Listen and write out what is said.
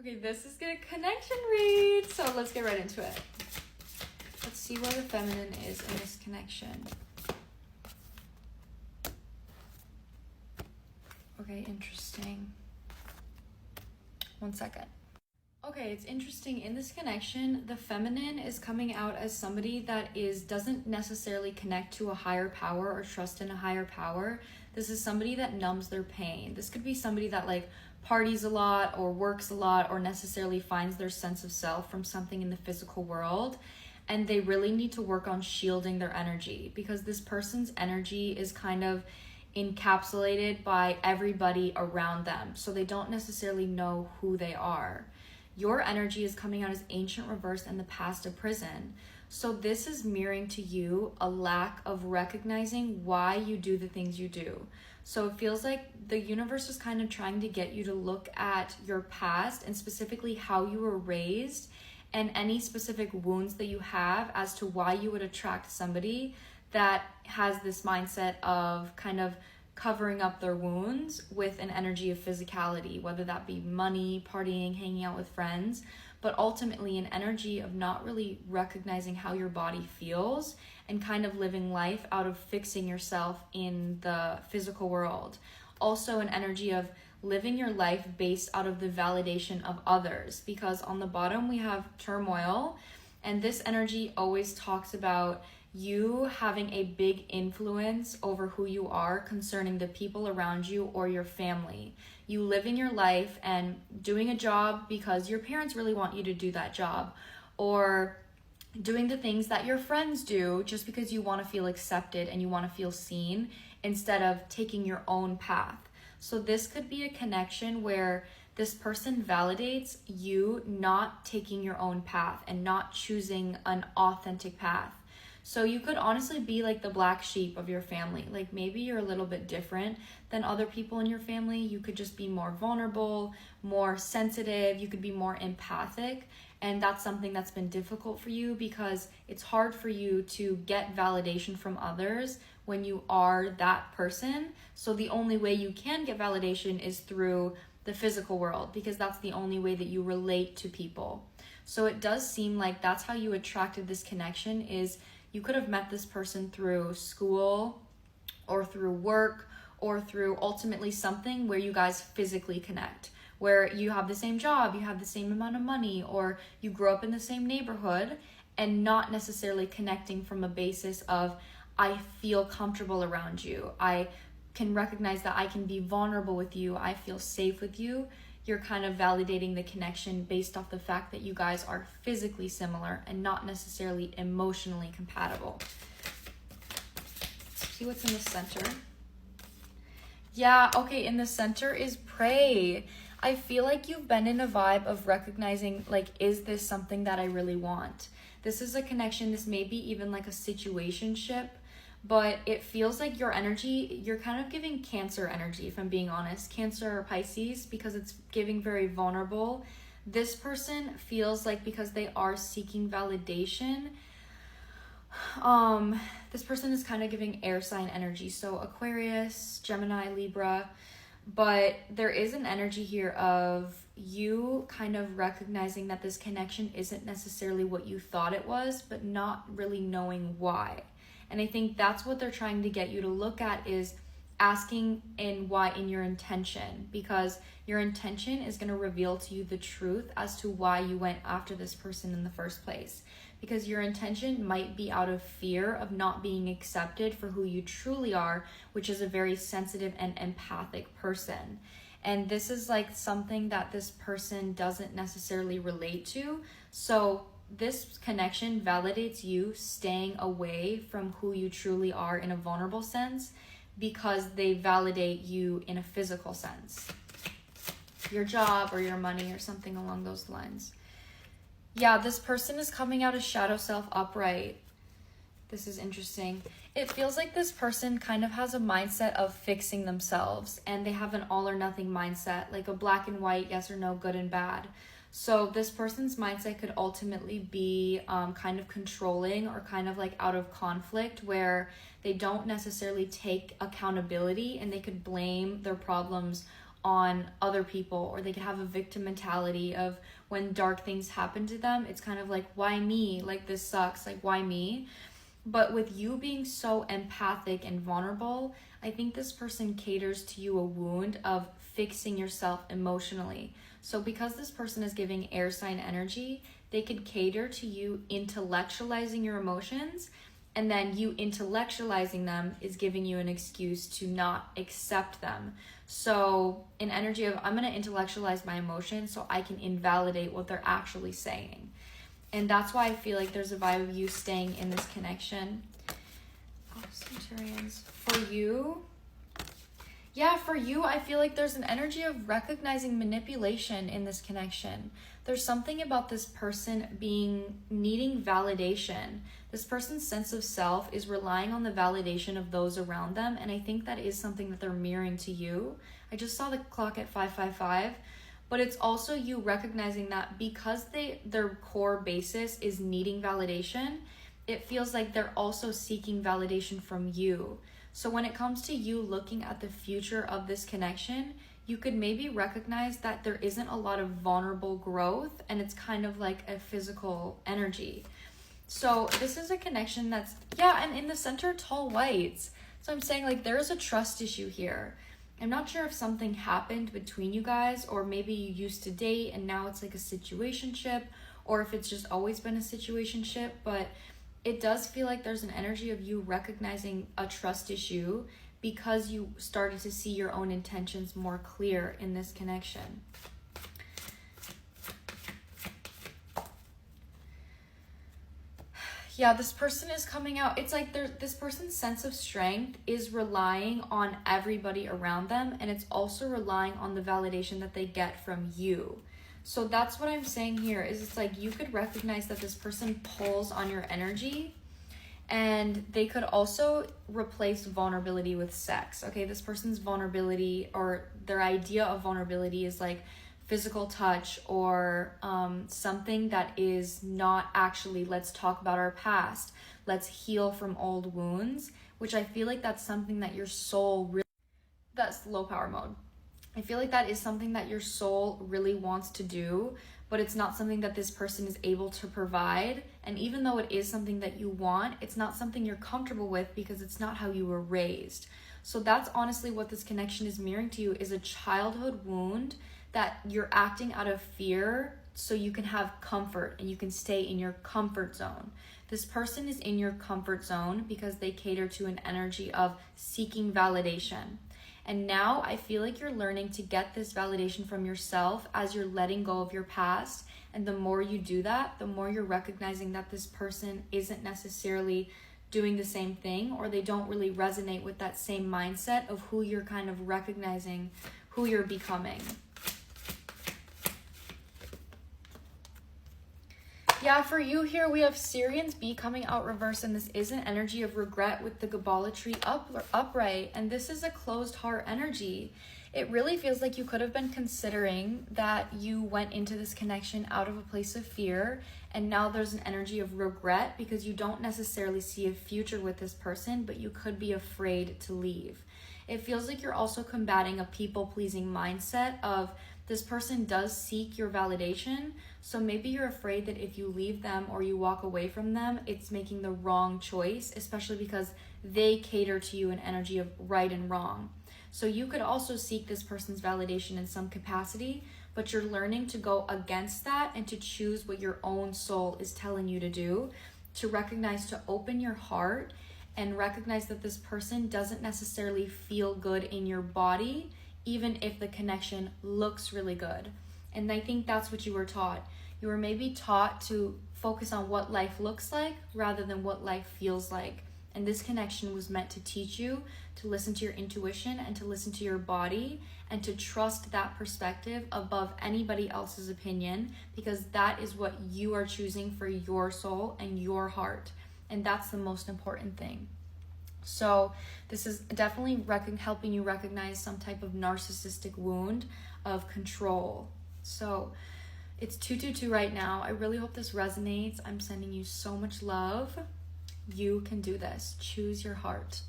Okay, this is a connection read, so let's get right into it. Let's see where the feminine is in this connection. Okay, interesting. One second. Okay, it's interesting. In this connection, the feminine is coming out as somebody that doesn't necessarily connect to a higher power or trust in a higher power. This is somebody that numbs their pain. This could be somebody that like parties a lot or works a lot or necessarily finds their sense of self from something in the physical world. And they really need to work on shielding their energy, because this person's energy is kind of encapsulated by everybody around them. So they don't necessarily know who they are. Your energy is coming out as ancient reversed and the past of prison. So this is mirroring to you a lack of recognizing why you do the things you do. So it feels like the universe is kind of trying to get you to look at your past and specifically how you were raised and any specific wounds that you have as to why you would attract somebody that has this mindset of kind of covering up their wounds with an energy of physicality, whether that be money, partying, hanging out with friends, but ultimately an energy of not really recognizing how your body feels and kind of living life out of fixing yourself in the physical world. Also an energy of living your life based out of the validation of others, because on the bottom we have turmoil, and this energy always talks about you having a big influence over who you are concerning the people around you or your family. You living your life and doing a job because your parents really want you to do that job, or doing the things that your friends do just because you want to feel accepted and you want to feel seen instead of taking your own path. So this could be a connection where this person validates you not taking your own path and not choosing an authentic path. So you could honestly be like the black sheep of your family. Like maybe you're a little bit different than other people in your family. You could just be more vulnerable, more sensitive. You could be more empathic. And that's something that's been difficult for you because it's hard for you to get validation from others when you are that person. So the only way you can get validation is through the physical world, because that's the only way that you relate to people. So it does seem like that's how you attracted this connection. Is you could have met this person through school or through work or through ultimately something where you guys physically connect, where you have the same job, you have the same amount of money, or you grow up in the same neighborhood, and not necessarily connecting from a basis of, I feel comfortable around you. I can recognize that I can be vulnerable with you. I feel safe with you. You're kind of validating the connection based off the fact that you guys are physically similar and not necessarily emotionally compatible. Let's see what's in the center. Yeah, okay, in the center is pray. I feel like you've been in a vibe of recognizing, like, is this something that I really want? This is a connection. This may be even like a situationship, but it feels like your energy, you're kind of giving Cancer energy, if I'm being honest. Cancer or Pisces, because it's giving very vulnerable. This person feels like because they are seeking validation, this person is kind of giving air sign energy. So Aquarius, Gemini, Libra. But there is an energy here of you kind of recognizing that this connection isn't necessarily what you thought it was, but not really knowing why. And I think that's what they're trying to get you to look at, is asking in why in your intention, because your intention is going to reveal to you the truth as to why you went after this person in the first place. Because your intention might be out of fear of not being accepted for who you truly are, which is a very sensitive and empathic person. And this is like something that this person doesn't necessarily relate to. So this connection validates you staying away from who you truly are in a vulnerable sense, because they validate you in a physical sense. Your job or your money or something along those lines. Yeah, this person is coming out as shadow self upright. This is interesting. It feels like this person kind of has a mindset of fixing themselves, and they have an all or nothing mindset, like a black and white, yes or no, good and bad. So this person's mindset could ultimately be kind of controlling or kind of like out of conflict, where they don't necessarily take accountability and they could blame their problems on other people, or they could have a victim mentality of when dark things happen to them, it's kind of like, why me? Like, this sucks. Like, why me? But with you being so empathic and vulnerable, I think this person caters to you a wound of fixing yourself emotionally. So because this person is giving air sign energy, they could cater to you intellectualizing your emotions, and then you intellectualizing them is giving you an excuse to not accept them. So an energy of, I'm going to intellectualize my emotions so I can invalidate what they're actually saying. And that's why I feel like there's a vibe of you staying in this connection. Oh, Centurions. For you, I feel like there's an energy of recognizing manipulation in this connection. There's something about this person needing validation. This person's sense of self is relying on the validation of those around them, and I think that is something that they're mirroring to you. I just saw the clock at 5:55, but it's also you recognizing that because their core basis is needing validation, it feels like they're also seeking validation from you. So when it comes to you looking at the future of this connection, you could maybe recognize that there isn't a lot of vulnerable growth, and it's kind of like a physical energy. So this is a connection that's, and in the center, tall whites. So I'm saying, like, there is a trust issue here. I'm not sure if something happened between you guys, or maybe you used to date and now it's like a situationship, or if it's just always been a situationship, but it does feel like there's an energy of you recognizing a trust issue because you started to see your own intentions more clear in this connection. Yeah, this person is coming out. It's like this person's sense of strength is relying on everybody around them, and it's also relying on the validation that they get from you. So that's what I'm saying here, is it's like you could recognize that this person pulls on your energy, and they could also replace vulnerability with sex. Okay, this person's vulnerability, or their idea of vulnerability, is like physical touch, or something that is not actually, let's talk about our past, let's heal from old wounds, which I feel like that's something that your soul really, that's low power mode. I feel like that is something that your soul really wants to do, but it's not something that this person is able to provide. And even though it is something that you want, it's not something you're comfortable with because it's not how you were raised. So that's honestly what this connection is mirroring to you, is a childhood wound that you're acting out of fear so you can have comfort and you can stay in your comfort zone. This person is in your comfort zone because they cater to an energy of seeking validation. And now I feel like you're learning to get this validation from yourself as you're letting go of your past. And the more you do that, the more you're recognizing that this person isn't necessarily doing the same thing, or they don't really resonate with that same mindset of who you're kind of recognizing, who you're becoming. Yeah, for you here, we have Syrians B coming out reverse, and this is an energy of regret with the Gabala tree upright, and this is a closed heart energy. It really feels like you could have been considering that you went into this connection out of a place of fear, and now there's an energy of regret because you don't necessarily see a future with this person, but you could be afraid to leave. It feels like you're also combating a people-pleasing mindset of this person does seek your validation, so maybe you're afraid that if you leave them or you walk away from them, it's making the wrong choice, especially because they cater to you an energy of right and wrong. So you could also seek this person's validation in some capacity, but you're learning to go against that and to choose what your own soul is telling you to do, to recognize, to open your heart and recognize that this person doesn't necessarily feel good in your body, even if the connection looks really good. And I think that's what you were taught. You were maybe taught to focus on what life looks like rather than what life feels like. And this connection was meant to teach you to listen to your intuition and to listen to your body and to trust that perspective above anybody else's opinion, because that is what you are choosing for your soul and your heart. And that's the most important thing. So this is definitely helping you recognize some type of narcissistic wound of control. So it's 222 right now. I really hope this resonates. I'm sending you so much love. You can do this. Choose your heart.